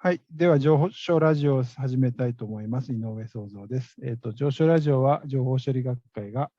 はい。では、情報ラジオを始めたいと思います。井上創造です。情報ラジオは情報処理学会が、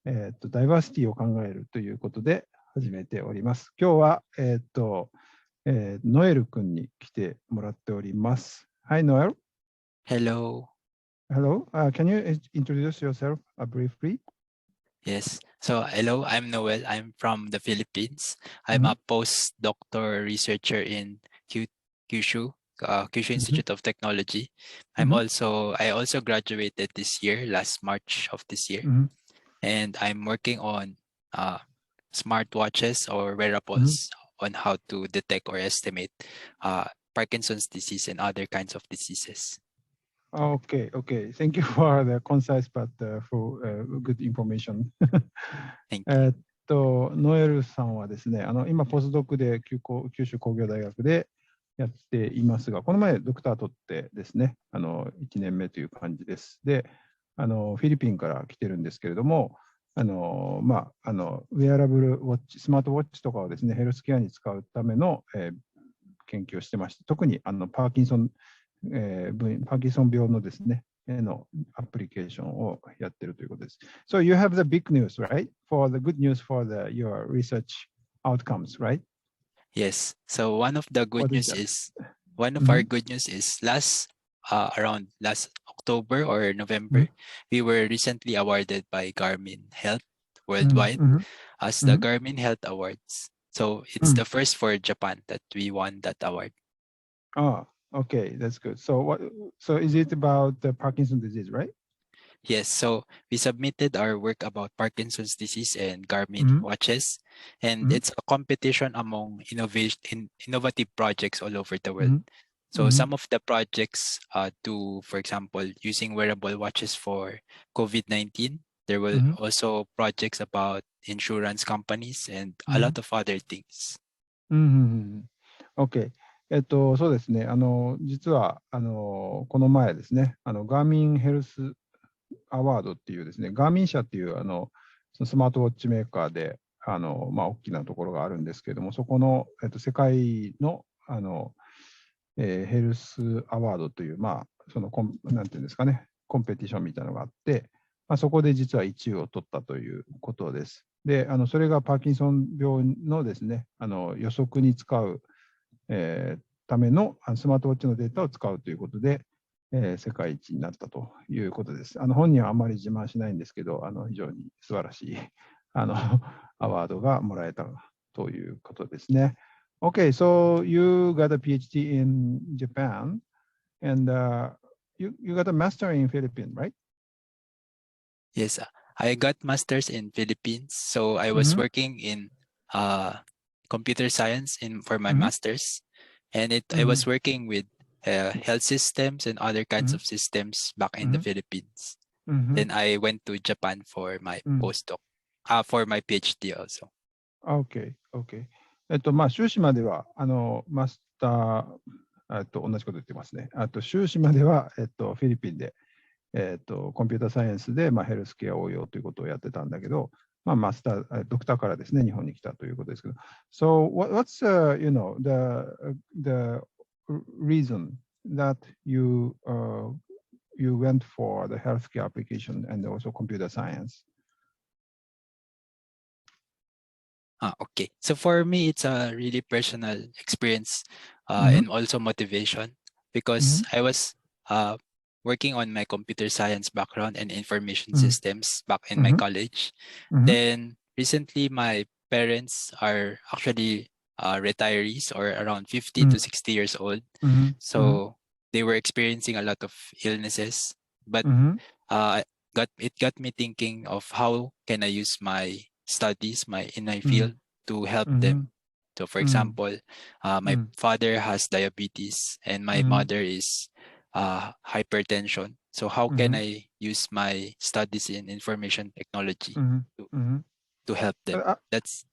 ダイバーシティを考えるということで始めております。今日は、ノエル君に来てもらっております。Hi, Noel. Hello. Hello. Can you introduce yourself briefly? Yes. So, hello, I'm Noel. I'm from the Philippines. I'm a postdoctoral researcher in Kyushu Institute of Technology. I also graduated this year, last March of this year, and I'm working on smartwatches or wearables on how to detect or estimate Parkinson's disease and other kinds of diseases. Okay. Thank you for the concise but for good information. Thank you. ノエルさんはですね、今、ポスドクで九州工業大学でやっていますが、この前、ドクター取ってですね、1年目という感じです。で、フィリピンから来てるんですけれども、ウェアラブルウォッチ、スマートウォッチとかをですね、ヘルスケアに使うための、研究をしてまして、特にパーキンソン病のですね、のアプリケーションをやってるということです。So you have the big news, right? For the good news for your research outcomes, right? Yes. So one of our good news is around last October or November, we were recently awarded by Garmin Health worldwide as the Garmin Health Awards. So it's the first for Japan that we won that award. Okay, that's good. So is it about the Parkinson's disease, right? Yes, so we submitted our work about Parkinson's disease and Garmin watches, and it's a competition among innovative projects all over the world. So some of the projects for example, using wearable watches for COVID-19. There were also projects about insurance companies and a lot of other things. Okay. そうですね。実はこの前ですね、ガーミンヘルスアワードっていうですね、ガーミン社っていうそのスマートウォッチメーカーで大きなところがあるんですけれども、そこの世界のヘルスアワードというそのなんていうんですかね、コンペティションみたいなのがあって、そこで実は1位を取ったということです。で、それがパーキンソン病のですね、予測に使うためのスマートウォッチのデータを使うということで、世界一になったということです。本人はあまり自慢しないんですけど、非常に素晴らしいアワードがもらえたということですね。Okay, so you got a PhD in Japan and you got a master in Philippines, right? Yes, I got master's in Philippines. So I was working in computer science for my master's, and I was working with health systems and other kinds of systems back in the Philippines. Then I went to Japan for my postdoc, for my PhD also. Okay. 修士まではマスター同じこと言ってますね。修士まではフィリピンでコンピューターサイエンスでヘルスケア応用ということをやってたんだけど、マスタードクターからですね、日本に来たということですけど。So what's the reason that you went for the healthcare application and also computer science? Okay. So for me, it's a really personal experience and also motivation because I was working on my computer science background and information systems back in my college. Then recently, my parents are actually retirees or around 50 to 60 years old. So they were experiencing a lot of illnesses, but it got me thinking of how can I use my studies in my field to help them. So for example, my father has diabetes and my mother is hypertension. So how can I use my studies in information technology to help them? That's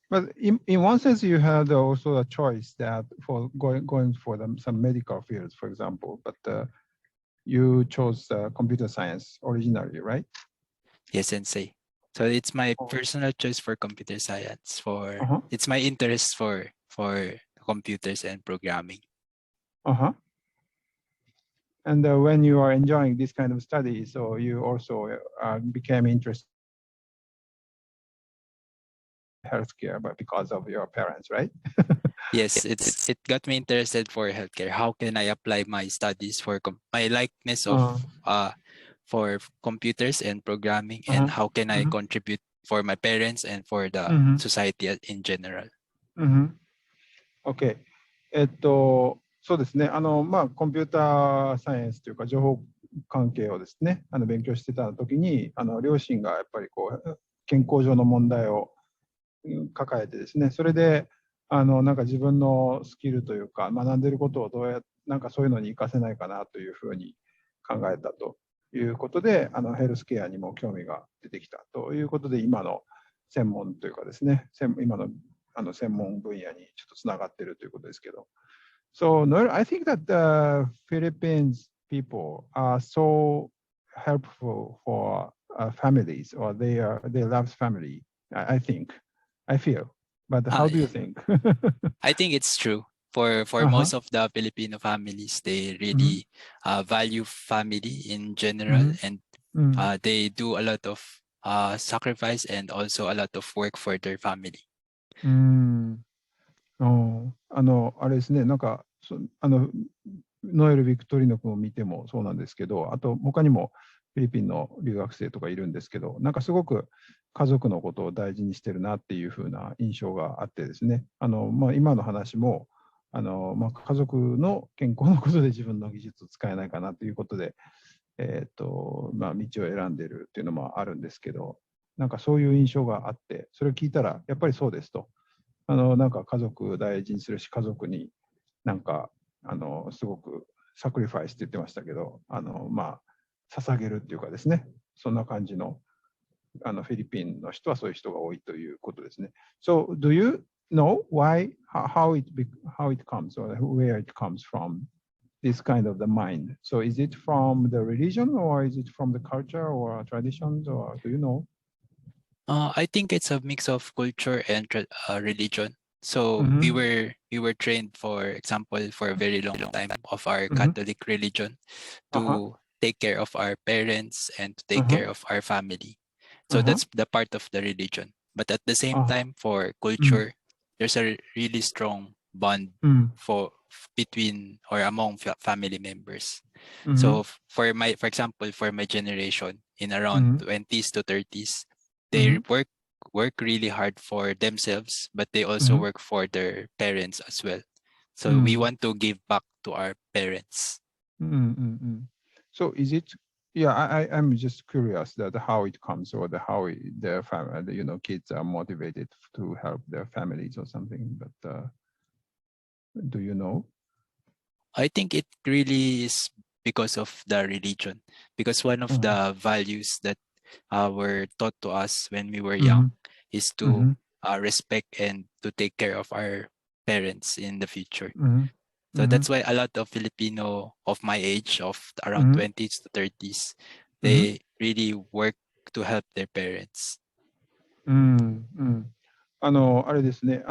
But in one sense, you had also a choice that for going for some medical fields, for example, but you chose computer science originally, right? Yes, Sensei. So it's my personal choice for computer science. It's my interest for computers and programming. Uh-huh. And when you are enjoying this kind of study, so you also became interested in healthcare, but because of your parents, right? Yes, it got me interested for healthcare. How can I apply my studies for my likeness of for computers and programming, and how can I contribute for my parents and for the society in general? OK。そうですね。コンピューターサイエンスというか、情報関係をですね、勉強してた時に、両親がやっぱりこう、健康上の問題を抱えてですね、それで、なんか自分のスキルというか、学んでいることをどうやって、なんかそういうのに活かせないかなというふうに考えたということで、ヘルスケアにも興味が出てきたということで、今の専門というかですね、今の専門分野にちょっとつながっているということですけど。So, Noel, I think that the Philippines people are so helpful for families, or they love family, I think. I feel. But how do you think? I think it's true. For most of the Filipino families, they really value family in general, and they do a lot of sacrifice and also a lot of work for their family. あれですね、なんかノエル・ビクトリノ君を見てもそうなんですけど、あと他にもフィリピンの留学生とかいるんですけど、なんかすごく家族のことを大事にしてるなっていう風な印象があってですね、今の話も家族の健康のことで自分の技術を使えないかなということで、道を選んでるっていうのもあるんですけど、なんかそういう印象があって、それを聞いたらやっぱりそうですと。なんか家族を大事にするし、家族になんかすごくサクリファイスって言ってましたけど、捧げるっていうかですね、そんな感じのフィリピンの人はそういう人が多いということですね。So, do you know why, how it comes, or where it comes from, this kind of the mind? So, is it from the religion, or is it from the culture or traditions, or do you know? I think it's a mix of culture and religion. So we were trained, for example, for a very long time of our Catholic religion to take care of our parents and to take care of our family. So that's the part of the religion. But at the same time, for culture, there's a really strong bond between or among family members. So for example, for my generation in around 20s to 30s, they work really hard for themselves, but they also work for their parents as well. So we want to give back to our parents. So is it? Yeah, I'm just curious that how it comes, or how their family, kids are motivated to help their families or something. But do you know? I think it really is because of the religion, because one of the values that were taught to us when we were young is to respect and to take care of our parents in the future. So that's why a lot of Filipino of my age, of around 20s to 30s, they really work to help their parents. あれですね、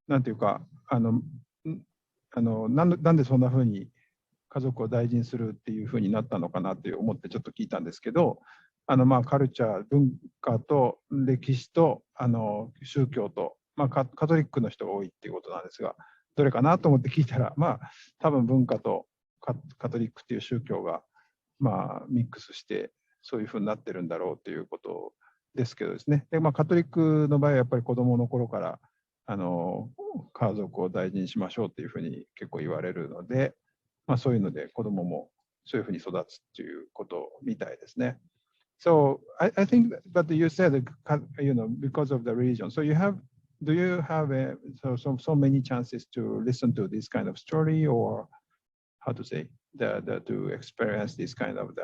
なんていうか、なんでそんな風に家族を大事にするっていう風になったのかなって思ってちょっと聞いたんですけど、カルチャー、文化と歴史と宗教と、カトリックの人が多いっていうことなんですが、どれかなと思って聞いたら、多分文化とカトリックっていう宗教が、ミックスしてそういう風になってるんだろうということですけどですね。で、カトリックの場合はやっぱり子どもの頃から家族を大事にしましょうっていうふうに結構言われるので、そういうので子どももそういうふうに育つっていうことみたいですね。So I think that you said, because of the religion. So do you have so many chances to listen to this kind of story, or how to say, to experience this kind of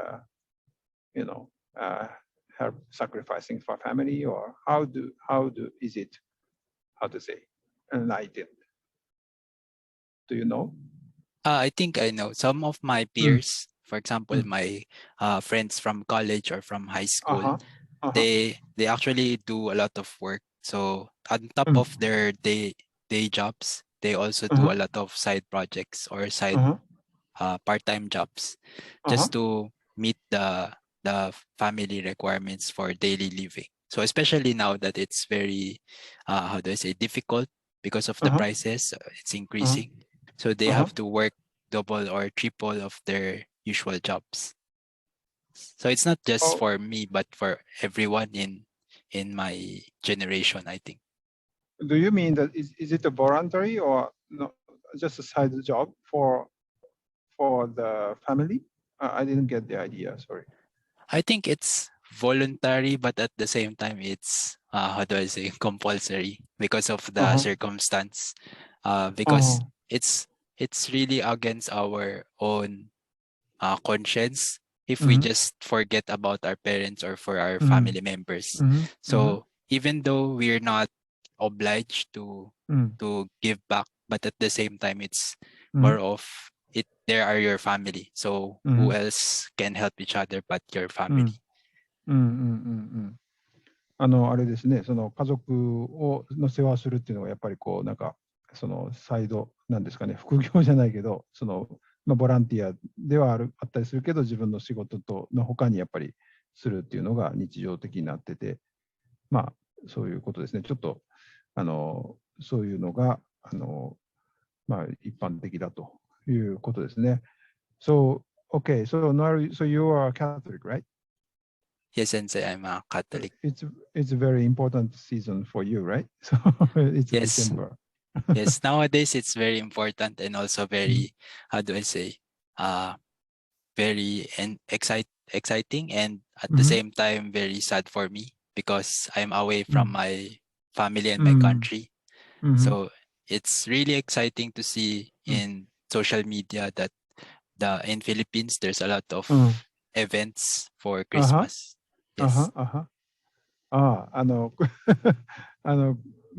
help sacrificing for family, or is it, how to say, enlightened? Do you know? I think I know. Some of my peers, for example, my friends from college or from high school, they actually do a lot of work. So on top of their day jobs, they also do a lot of side projects or side part-time jobs just to meet the family requirements for daily living. So especially now that it's very, how do I say, difficult because of the prices, it's increasing. So they have to work double or triple of their usual jobs. So it's not just for me, but for everyone in my generation, I think. Do you mean that is it a voluntary or no, just a side job for the family? I didn't get the idea. Sorry. I think it's voluntary, but at the same time, it's how do I say, compulsory because of the circumstance. Because it's really against our own conscience if we just forget about our parents or for our family members. So even though we're not obliged to give back, but at the same time, it's more of it. There are your family, so who else can help each other but your family? あれですね、その家族の世話するっていうのがやっぱりこうなんかそのサイドなんですかね、副業じゃないけど、そのボランティアではあったりするけど、自分の仕事の他にやっぱりするっていうのが日常的になってて、まあそういうことですね。ちょっとそういうのがまあ一般的だということですね。So okay, so you are Catholic, right? Yes, Sensei, I'm a Catholic. It's a very important season for you, right? So it's Yes. December. Yes, nowadays it's very important and also very, how do I say, very exciting and at the same time very sad for me because I'm away from my family and my country. So it's really exciting to see in social media that in Philippines there's a lot of events for Christmas. Yes.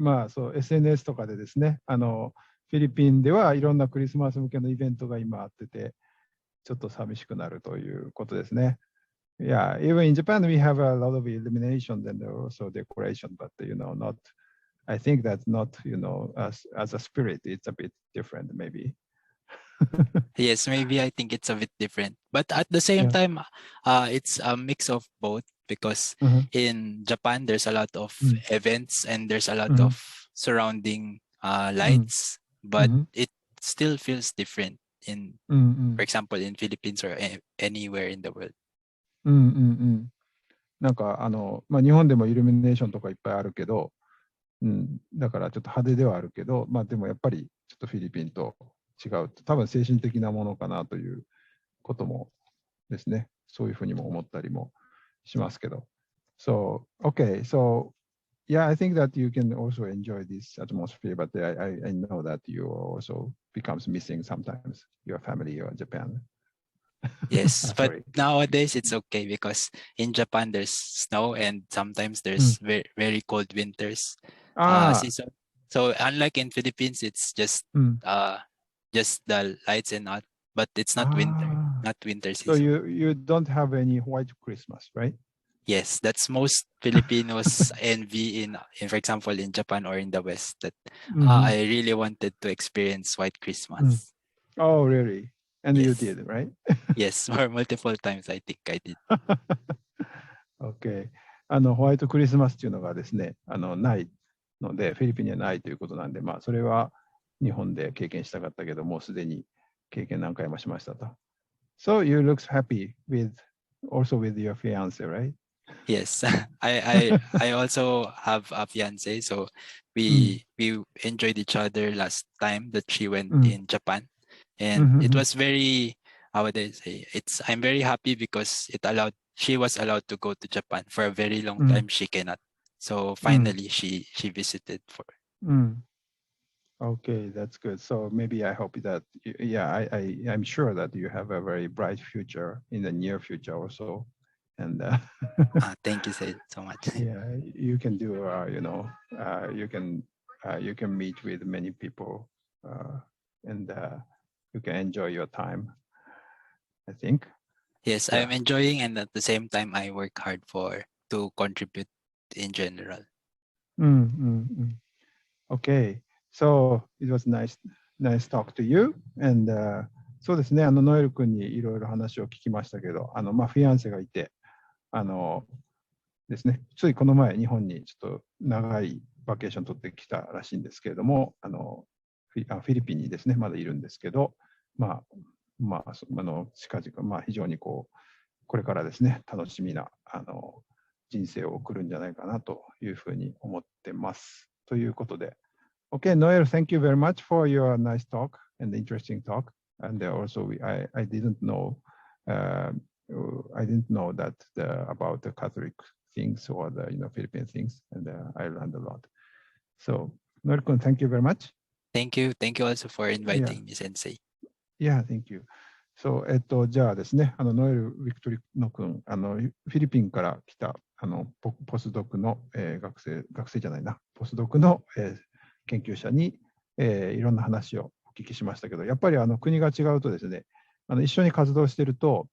まあそう SNS とかでですね、フィリピンではいろんなクリスマス向けのイベントが今あってて、ちょっと寂しくなるということですね。Yeah, even in Japan we have a lot of illuminations and also decoration, but not. I think that's not, as a spirit, it's a bit different maybe. Yes, maybe I think it's a bit different. But at the same time, it's a mix of both because in Japan, there's a lot of events and there's a lot of surrounding lights, but it still feels different for example, in Philippines or anywhere in the world. なんか日本でもイルミネーションとかいっぱいあるけど、だからちょっと派手ではあるけど、でもやっぱりちょっとフィリピンと違う、多分精神的なものかなということもですね、そういうふうにも思ったりもしますけど。So, okay, so yeah, I think that you can also enjoy this atmosphere, but I know that you also becomes missing sometimes your family or Japan. Yes, but nowadays it's okay because in Japan there's snow and sometimes there's very, very cold winters. Season. So unlike in Philippines, it's just the lights and not, but it's not winter season. So you don't have any white Christmas, right? Yes, that's most Filipinos envy in for example in Japan or in the West that I really wanted to experience white Christmas. Oh, really? And yes. You did, right? Yes, for multiple times I think I did. Okay. ホワイトクリスマスっていうのがですね、ないので、フィリピンにはないということなんで、それは日本で経験したかったけど、もうすでに経験何回もしましたと。So you look happy also with your fiance, right? Yes, I also have a fiance, so we enjoyed each other last time that she went in Japan, and it was very, how would I say, I'm very happy because she was allowed to go to Japan for a very long time. She cannot, so finally she visited for. Okay, that's good. So maybe I hope that I'm sure that you have a very bright future in the near future also. And thank you so much. Yeah, you can do, you can meet with many people and you can enjoy your time, I think. Yes, I'm enjoying, and at the same time, I work hard to contribute in general. Okay, So it was nice talk to you. And、そうですね、ノエル君にいろいろ話を聞きましたけど、フィアンセがいて、ですね、ついこの前、日本にちょっと長いバケーション取ってきたらしいんですけれども、フィリピンにですね、まだいるんですけど、近々、非常にこれからですね、楽しみな人生を送るんじゃないかなというふうに思ってます。ということで、Okay, Noel, thank you very much for your nice talk and interesting talk. And also, I didn't know that about the Catholic things or the Philippine things, and I learned a lot. So, Noel-kun, thank you very much. Thank you also for inviting me, Sensei. Yeah, thank you. So, じゃあですね、ノエル・ウィクトリノ君、フィリピンから来たポスドクの、学生じゃないな、ポスドクの、研究者に、いろんな話をお聞きしましたけど、やっぱり国が違うとですね、一緒に活動していると、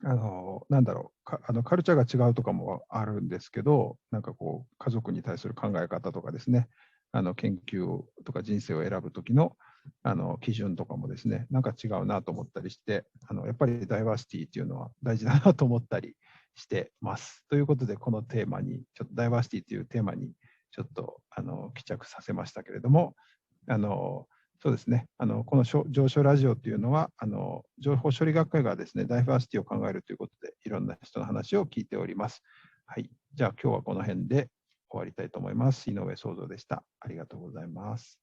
なんだろう、カルチャーが違うとかもあるんですけど、なんかこう、家族に対する考え方とかですね、研究とか人生を選ぶときの、基準とかもですね、なんか違うなと思ったりして、やっぱりダイバーシティっていうのは大事だなと思ったりしてます。ということで、このテーマに、ちょっとダイバーシティというテーマに、ちょっと帰着させましたけれども、そうですね、この情処ラジオというのは、情報処理学会がですね、ダイバーシティを考えるということで、いろんな人の話を聞いております。はい。じゃあ、今日はこの辺で終わりたいと思います。井上創造でした。ありがとうございます。